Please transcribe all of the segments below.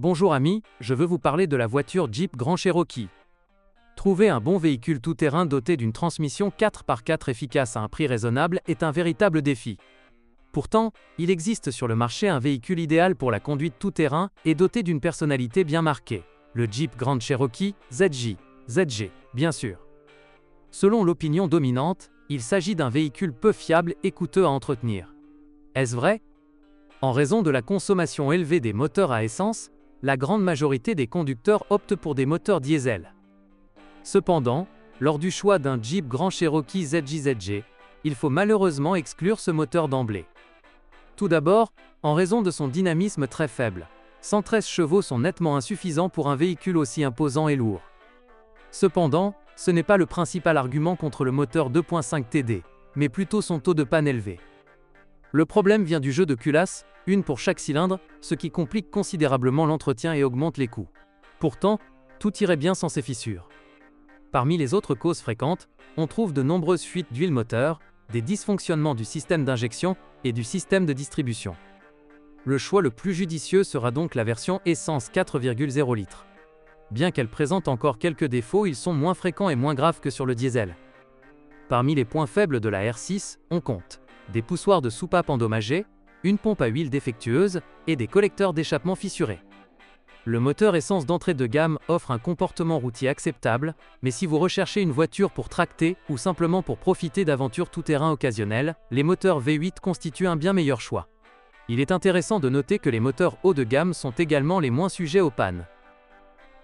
Bonjour amis, je veux vous parler de la voiture Jeep Grand Cherokee. Trouver un bon véhicule tout-terrain doté d'une transmission 4x4 efficace à un prix raisonnable est un véritable défi. Pourtant, il existe sur le marché un véhicule idéal pour la conduite tout-terrain et doté d'une personnalité bien marquée, le Jeep Grand Cherokee ZG, bien sûr. Selon l'opinion dominante, il s'agit d'un véhicule peu fiable et coûteux à entretenir. Est-ce vrai? En raison de la consommation élevée des moteurs à essence, la grande majorité des conducteurs optent pour des moteurs diesel. Cependant, lors du choix d'un Jeep Grand Cherokee ZG, il faut malheureusement exclure ce moteur d'emblée. Tout d'abord, en raison de son dynamisme très faible. 113 chevaux sont nettement insuffisants pour un véhicule aussi imposant et lourd. Cependant, ce n'est pas le principal argument contre le moteur 2.5 TD, mais plutôt son taux de panne élevé. Le problème vient du jeu de culasse, une pour chaque cylindre, ce qui complique considérablement l'entretien et augmente les coûts. Pourtant, tout irait bien sans ces fissures. Parmi les autres causes fréquentes, on trouve de nombreuses fuites d'huile moteur, des dysfonctionnements du système d'injection et du système de distribution. Le choix le plus judicieux sera donc la version essence 4,0 litres. Bien qu'elle présente encore quelques défauts, ils sont moins fréquents et moins graves que sur le diesel. Parmi les points faibles de la R6, on compte des poussoirs de soupape endommagés, une pompe à huile défectueuse et des collecteurs d'échappement fissurés. Le moteur essence d'entrée de gamme offre un comportement routier acceptable, mais si vous recherchez une voiture pour tracter ou simplement pour profiter d'aventures tout-terrain occasionnelles, les moteurs V8 constituent un bien meilleur choix. Il est intéressant de noter que les moteurs haut de gamme sont également les moins sujets aux pannes.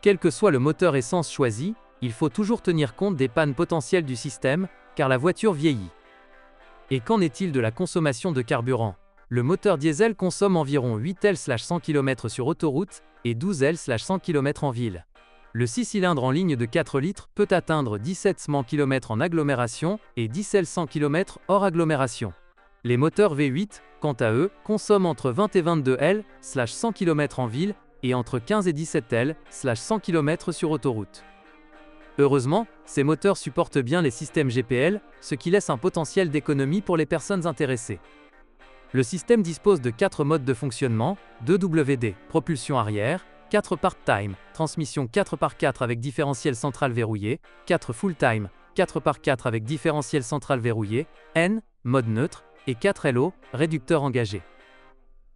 Quel que soit le moteur essence choisi, il faut toujours tenir compte des pannes potentielles du système, car la voiture vieillit. Et qu'en est-il de la consommation de carburant? Le moteur diesel consomme environ 8 L/100 km sur autoroute et 12 L/100 km en ville. Le 6 cylindres en ligne de 4 litres peut atteindre 17 km en agglomération et 10 L/100 km hors agglomération. Les moteurs V8, quant à eux, consomment entre 20 et 22 L/100 km en ville et entre 15 et 17 L/100 km sur autoroute. Heureusement, ces moteurs supportent bien les systèmes GPL, ce qui laisse un potentiel d'économie pour les personnes intéressées. Le système dispose de 4 modes de fonctionnement, 2 WD, propulsion arrière, 4 part-time, transmission 4x4 avec différentiel central verrouillé, 4 full-time, 4x4 avec différentiel central verrouillé, N, mode neutre, et 4 LO, réducteur engagé.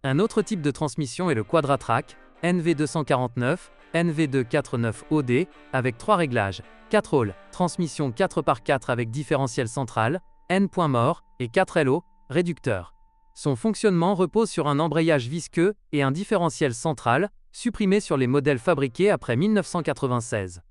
Un autre type de transmission est le Quadratrac, NV249, NV249OD, avec 3 réglages, 4 halls, transmission 4x4 avec différentiel central, N point mort, et 4 LO, réducteur. Son fonctionnement repose sur un embrayage visqueux et un différentiel central, supprimé sur les modèles fabriqués après 1996.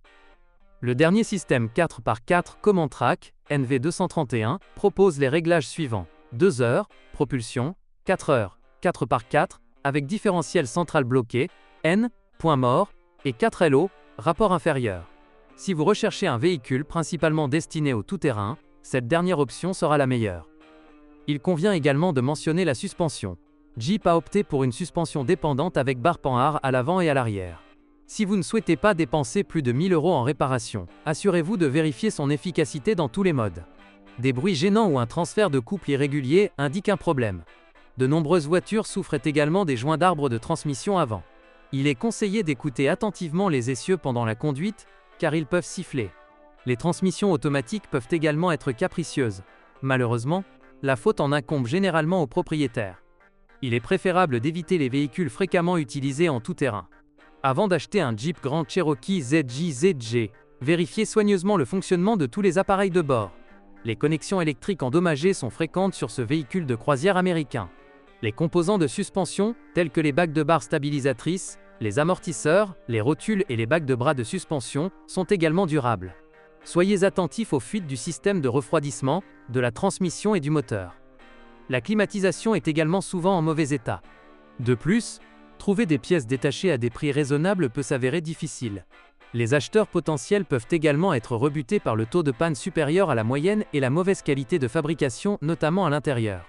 Le dernier système 4x4 Command-Trac, NV231, propose les réglages suivants: 2 heures, propulsion, 4 heures, 4x4, avec différentiel central bloqué, N, point mort, et 4 LO, rapport inférieur. Si vous recherchez un véhicule principalement destiné au tout-terrain, cette dernière option sera la meilleure. Il convient également de mentionner la suspension. Jeep a opté pour une suspension dépendante avec barre panhard à l'avant et à l'arrière. Si vous ne souhaitez pas dépenser plus de 1000 € en réparation, assurez-vous de vérifier son efficacité dans tous les modes. Des bruits gênants ou un transfert de couple irrégulier indiquent un problème. De nombreuses voitures souffrent également des joints d'arbre de transmission avant. Il est conseillé d'écouter attentivement les essieux pendant la conduite, car ils peuvent siffler. Les transmissions automatiques peuvent également être capricieuses. Malheureusement, la faute en incombe généralement aux propriétaires. Il est préférable d'éviter les véhicules fréquemment utilisés en tout-terrain. Avant d'acheter un Jeep Grand Cherokee ZG, vérifiez soigneusement le fonctionnement de tous les appareils de bord. Les connexions électriques endommagées sont fréquentes sur ce véhicule de croisière américain. Les composants de suspension, tels que les bagues de barres stabilisatrices, les amortisseurs, les rotules et les bagues de bras de suspension, sont également durables. Soyez attentifs aux fuites du système de refroidissement, de la transmission et du moteur. La climatisation est également souvent en mauvais état. De plus, trouver des pièces détachées à des prix raisonnables peut s'avérer difficile. Les acheteurs potentiels peuvent également être rebutés par le taux de panne supérieur à la moyenne et la mauvaise qualité de fabrication, notamment à l'intérieur.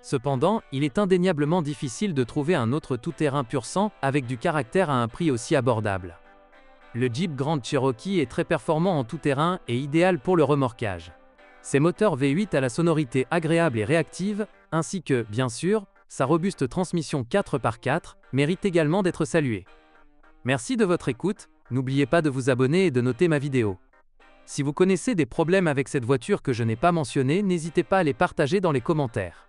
Cependant, il est indéniablement difficile de trouver un autre tout-terrain pur sang avec du caractère à un prix aussi abordable. Le Jeep Grand Cherokee est très performant en tout-terrain et idéal pour le remorquage. Ses moteurs V8 à la sonorité agréable et réactive, ainsi que, bien sûr, sa robuste transmission 4x4, méritent également d'être salués. Merci de votre écoute, n'oubliez pas de vous abonner et de noter ma vidéo. Si vous connaissez des problèmes avec cette voiture que je n'ai pas mentionné, n'hésitez pas à les partager dans les commentaires.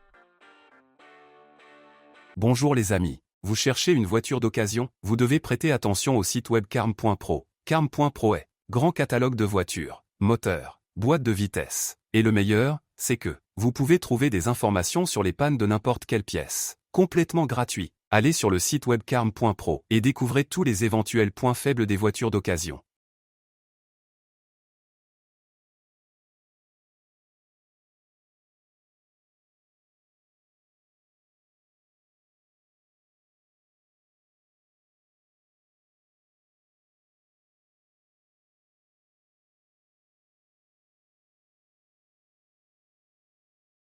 Bonjour les amis, vous cherchez une voiture d'occasion? Vous devez prêter attention au site web carm.pro. Carm.pro est grand catalogue de voitures, moteurs, boîtes de vitesse. Et le meilleur, c'est que vous pouvez trouver des informations sur les pannes de n'importe quelle pièce, complètement gratuit. Allez sur le site web carm.pro et découvrez tous les éventuels points faibles des voitures d'occasion.